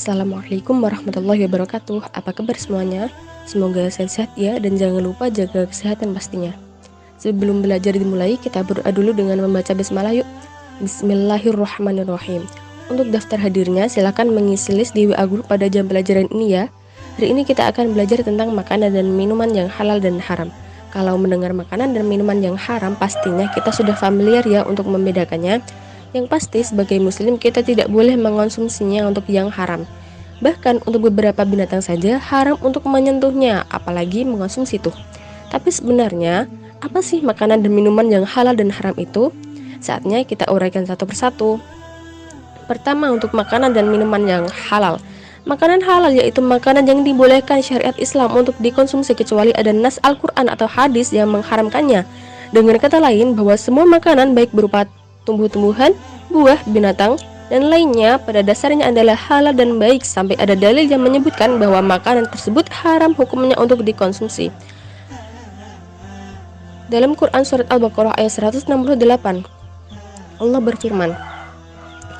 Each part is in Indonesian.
Assalamualaikum warahmatullahi wabarakatuh. Apa kabar semuanya? Semoga sehat-sehat ya, dan jangan lupa jaga kesehatan pastinya. Sebelum belajar dimulai, kita berdoa dulu dengan membaca basmalah yuk. Bismillahirrahmanirrahim. Untuk daftar hadirnya, silakan mengisi list di WA Group pada jam pelajaran ini ya. Hari ini kita akan belajar tentang makanan dan minuman yang halal dan haram. Kalau mendengar makanan dan minuman yang haram, pastinya kita sudah familiar ya untuk membedakannya. Yang pasti sebagai muslim kita tidak boleh mengonsumsinya untuk yang haram. Bahkan untuk beberapa binatang saja haram untuk menyentuhnya, apalagi mengonsumsi itu. Tapi sebenarnya apa sih makanan dan minuman yang halal dan haram itu? Saatnya kita uraikan satu persatu. Pertama, untuk makanan dan minuman yang halal. Makanan halal yaitu makanan yang dibolehkan syariat Islam untuk dikonsumsi kecuali ada nas Al-Quran atau hadis yang mengharamkannya. Dengan kata lain, bahwa semua makanan baik berupa tumbuh-tumbuhan, buah, binatang, dan lainnya pada dasarnya adalah halal dan baik sampai ada dalil yang menyebutkan bahwa makanan tersebut haram hukumnya untuk dikonsumsi. Dalam Quran surat Al-Baqarah ayat 168, Allah berfirman,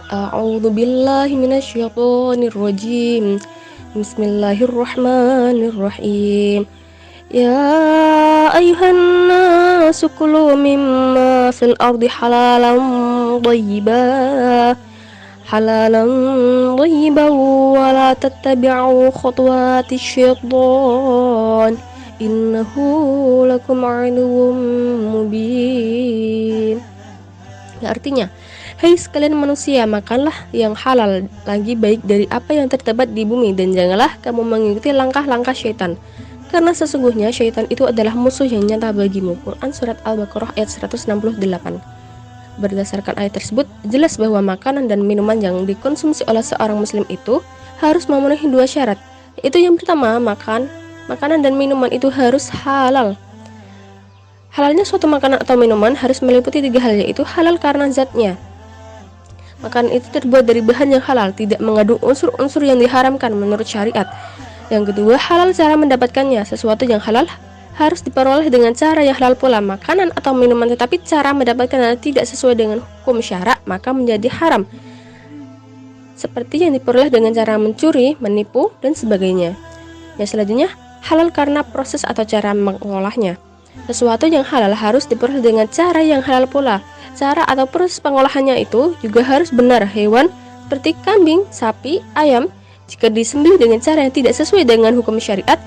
A'udzu billahi minasyaitonir rajim. Bismillahirrahmanirrahim. Ya ayuhan nasu kulu mimma fil ardi halalan thayyiban wa la tattabi'u khutuwati syaitan innahu lakum aduwwum mubin. Artinya, hai sekalian manusia, makanlah yang halal lagi baik dari apa yang terdapat di bumi, dan janganlah kamu mengikuti langkah-langkah syaitan, karena sesungguhnya syaitan itu adalah musuh yang nyata bagimu. Quran surat Al-Baqarah ayat 168. Berdasarkan ayat tersebut, jelas bahwa makanan dan minuman yang dikonsumsi oleh seorang muslim itu harus memenuhi dua syarat, yaitu yang pertama, makanan dan minuman itu harus halal. Halalnya suatu makanan atau minuman harus meliputi tiga hal, yaitu halal karena zatnya. Makanan itu terbuat dari bahan yang halal, tidak mengandung unsur-unsur yang diharamkan menurut syariat. Yang kedua, halal cara mendapatkannya. Sesuatu yang halal harus diperoleh dengan cara yang halal pula. Makanan atau minuman tetapi cara mendapatkannya tidak sesuai dengan hukum syara, maka menjadi haram, seperti yang diperoleh dengan cara mencuri, menipu, dan sebagainya. Yang selanjutnya, halal karena proses atau cara mengolahnya. Sesuatu yang halal harus diperoleh dengan cara yang halal pula. Cara atau proses pengolahannya itu juga harus benar. Hewan seperti kambing, sapi, ayam, jika disembelih dengan cara yang tidak sesuai dengan hukum syariat,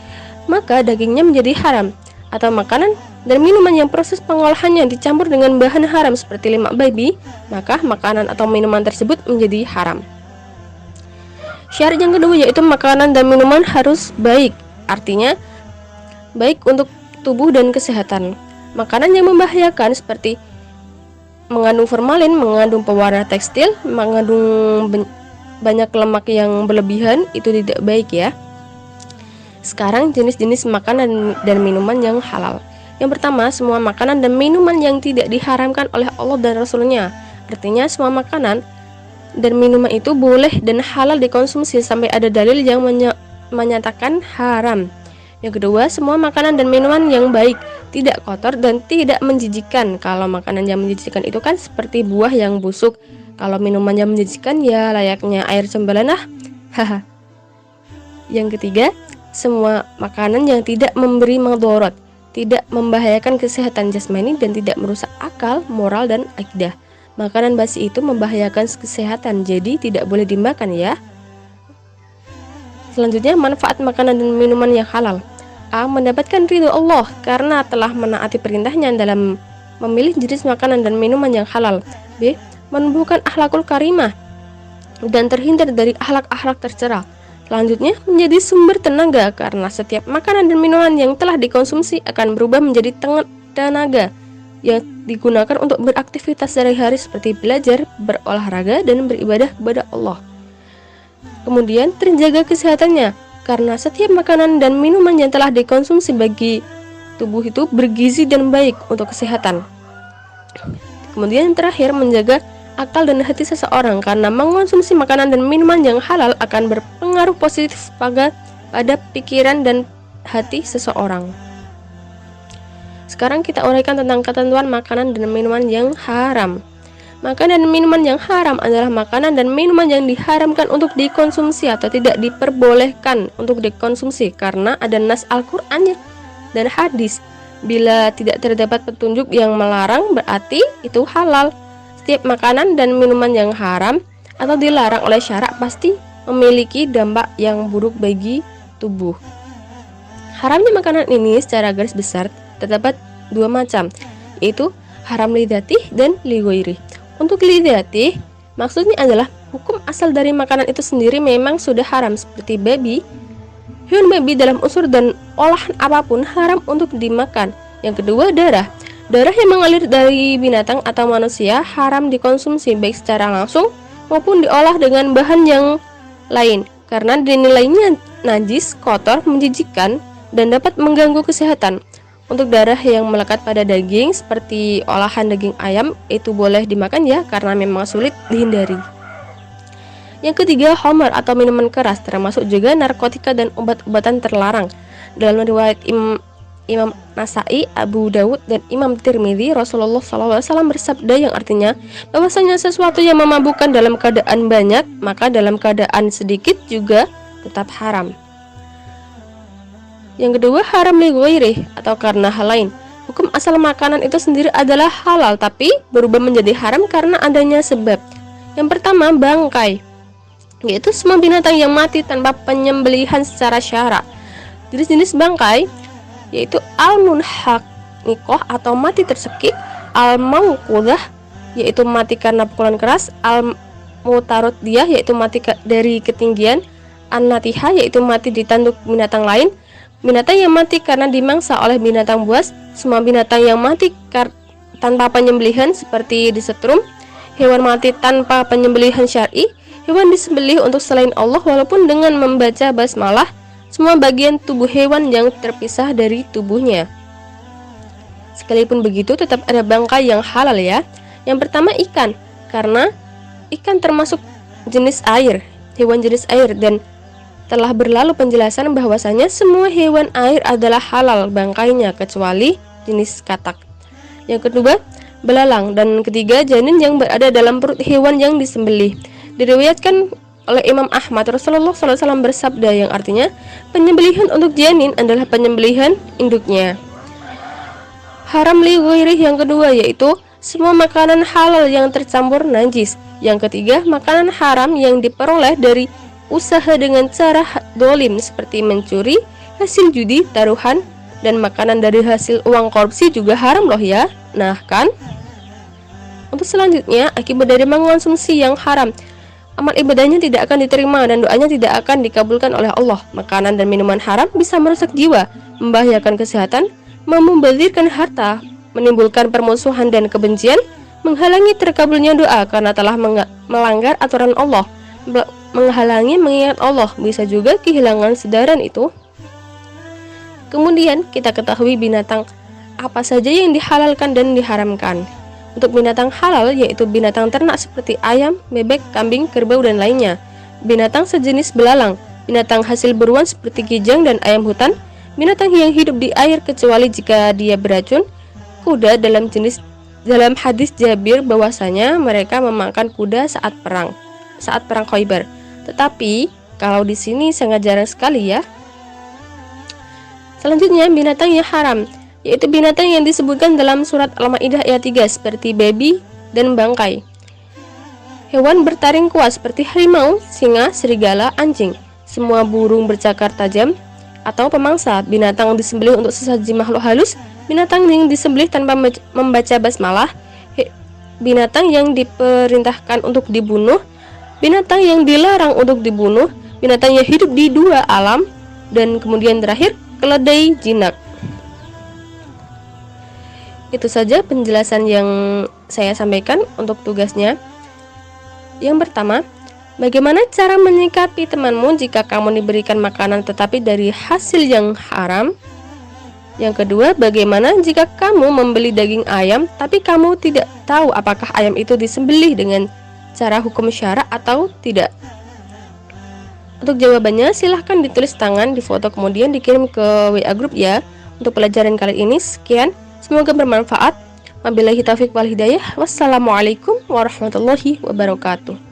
maka dagingnya menjadi haram. Atau makanan dan minuman yang proses pengolahannya dicampur dengan bahan haram seperti lemak babi, maka makanan atau minuman tersebut menjadi haram. Syarat yang kedua yaitu makanan dan minuman harus baik, artinya baik untuk tubuh dan kesehatan. Makanan yang membahayakan seperti mengandung formalin, mengandung pewarna tekstil, mengandung banyak lemak yang berlebihan, itu tidak baik ya. Sekarang jenis-jenis makanan dan minuman yang halal. Yang pertama, semua makanan dan minuman yang tidak diharamkan oleh Allah dan Rasulnya. Artinya semua makanan dan minuman itu boleh dan halal dikonsumsi sampai ada dalil yang menyatakan haram. Yang kedua, semua makanan dan minuman yang baik, tidak kotor dan tidak menjijikkan. Kalau makanan yang menjijikkan itu kan seperti buah yang busuk. Kalau minuman yang menjijikkan ya layaknya air cembelan haha. Yang ketiga, semua makanan yang tidak memberi madharat, tidak membahayakan kesehatan jasmani dan tidak merusak akal, moral dan akidah. Makanan basi itu membahayakan kesehatan, jadi tidak boleh dimakan ya. Selanjutnya, manfaat makanan dan minuman yang halal. A. Mendapatkan ridho Allah karena telah menaati perintahnya dalam memilih jenis makanan dan minuman yang halal. B. Menumbuhkan akhlakul karimah dan terhindar dari akhlak-akhlak tercela. Selanjutnya, menjadi sumber tenaga karena setiap makanan dan minuman yang telah dikonsumsi akan berubah menjadi tenaga yang digunakan untuk beraktivitas sehari-hari seperti belajar, berolahraga, dan beribadah kepada Allah. Kemudian, terjaga kesehatannya karena setiap makanan dan minuman yang telah dikonsumsi bagi tubuh itu bergizi dan baik untuk kesehatan. Kemudian terakhir, menjaga akal dan hati seseorang karena mengonsumsi makanan dan minuman yang halal akan berpengaruh positif pada pikiran dan hati seseorang. Sekarang kita uraikan tentang ketentuan makanan dan minuman yang haram. Makanan dan minuman yang haram adalah makanan dan minuman yang diharamkan untuk dikonsumsi atau tidak diperbolehkan untuk dikonsumsi karena ada nas Al-Qur'annya dan hadis. Bila tidak terdapat petunjuk yang melarang, berarti itu halal. Setiap makanan dan minuman yang haram atau dilarang oleh syarak pasti memiliki dampak yang buruk bagi tubuh. Haramnya makanan ini secara garis besar terdapat dua macam, yaitu haram lidatih dan lighairih. Untuk lidatih, maksudnya adalah hukum asal dari makanan itu sendiri memang sudah haram, seperti babi. Hewan babi dalam unsur dan olahan apapun haram untuk dimakan. Yang kedua, darah. Darah yang mengalir dari binatang atau manusia haram dikonsumsi baik secara langsung maupun diolah dengan bahan yang lain karena dinilainya najis, kotor, menjijikkan dan dapat mengganggu kesehatan. Untuk darah yang melekat pada daging seperti olahan daging ayam itu boleh dimakan ya, karena memang sulit dihindari. Yang ketiga, khamar atau minuman keras, termasuk juga narkotika dan obat-obatan terlarang. Dalam riwayat Imam Nasai, Abu Dawud dan Imam Tirmidzi, Rasulullah SAW bersabda yang artinya bahwasanya sesuatu yang memabukkan dalam keadaan banyak, maka dalam keadaan sedikit juga tetap haram. Yang kedua, haram lighairih atau karena hal lain. Hukum asal makanan itu sendiri adalah halal tapi berubah menjadi haram karena adanya sebab. Yang pertama, bangkai, yaitu semua binatang yang mati tanpa penyembelihan secara syara. Jenis-jenis bangkai yaitu al-munhaqniqah atau mati tersekik, al-mauqudah yaitu mati karena pukulan keras, al-mutaradiyah yaitu mati dari ketinggian, an-natihah yaitu mati ditanduk binatang lain, binatang yang mati karena dimangsa oleh binatang buas, semua binatang yang mati tanpa penyembelihan seperti disetrum, hewan mati tanpa penyembelihan syar'i, hewan disembelih untuk selain Allah walaupun dengan membaca basmalah, semua bagian tubuh hewan yang terpisah dari tubuhnya. Sekalipun begitu tetap ada bangkai yang halal ya. Yang pertama, ikan, karena ikan termasuk jenis air, hewan jenis air, dan telah berlalu penjelasan bahwasanya semua hewan air adalah halal bangkainya kecuali jenis katak. Yang kedua, belalang, dan ketiga, janin yang berada dalam perut hewan yang disembelih. Diriwayatkan oleh Imam Ahmad, Rasulullah SAW bersabda yang artinya penyembelihan untuk janin adalah penyembelihan induknya. Haram lighairih yang kedua yaitu semua makanan halal yang tercampur najis. Yang ketiga, makanan haram yang diperoleh dari usaha dengan cara dolim seperti mencuri, hasil judi, taruhan, dan makanan dari hasil uang korupsi juga haram loh ya. Nah kan? Untuk selanjutnya, akibat dari mengonsumsi yang haram, amal ibadahnya tidak akan diterima dan doanya tidak akan dikabulkan oleh Allah. Makanan dan minuman haram bisa merusak jiwa, membahayakan kesehatan, membazirkan harta, menimbulkan permusuhan dan kebencian, menghalangi terkabulnya doa karena telah melanggar aturan Allah, menghalangi mengingat Allah, bisa juga kehilangan sedaran itu. Kemudian kita ketahui binatang apa saja yang dihalalkan dan diharamkan. Untuk binatang halal yaitu binatang ternak seperti ayam, bebek, kambing, kerbau, dan lainnya. Binatang sejenis belalang, binatang hasil buruan seperti kijang dan ayam hutan, binatang yang hidup di air kecuali jika dia beracun, kuda dalam hadis Jabir bahwasanya mereka memakan kuda saat perang Khaibar. Tetapi kalau di sini sangat jarang sekali ya. Selanjutnya, binatang yang haram yaitu binatang yang disebutkan dalam surat Al-Maidah ayat 3 seperti babi dan bangkai. Hewan bertaring kuat seperti harimau, singa, serigala, anjing, semua burung bercakar tajam atau pemangsa, binatang disembelih untuk sesaji makhluk halus, binatang yang disembelih tanpa membaca basmalah, binatang yang diperintahkan untuk dibunuh, binatang yang dilarang untuk dibunuh, binatang yang hidup di dua alam, dan kemudian terakhir, keledai jinak. Itu saja penjelasan yang saya sampaikan untuk tugasnya. Yang pertama, bagaimana cara menyikapi temanmu jika kamu diberikan makanan tetapi dari hasil yang haram? Yang kedua, bagaimana jika kamu membeli daging ayam tapi kamu tidak tahu apakah ayam itu disembelih dengan cara hukum syara atau tidak? Untuk jawabannya silahkan ditulis tangan, difoto, kemudian dikirim ke WA group ya. Untuk pelajaran kali ini sekian, semoga bermanfaat. Wabillahi taufiq wal hidayah. Wassalamualaikum warahmatullahi wabarakatuh.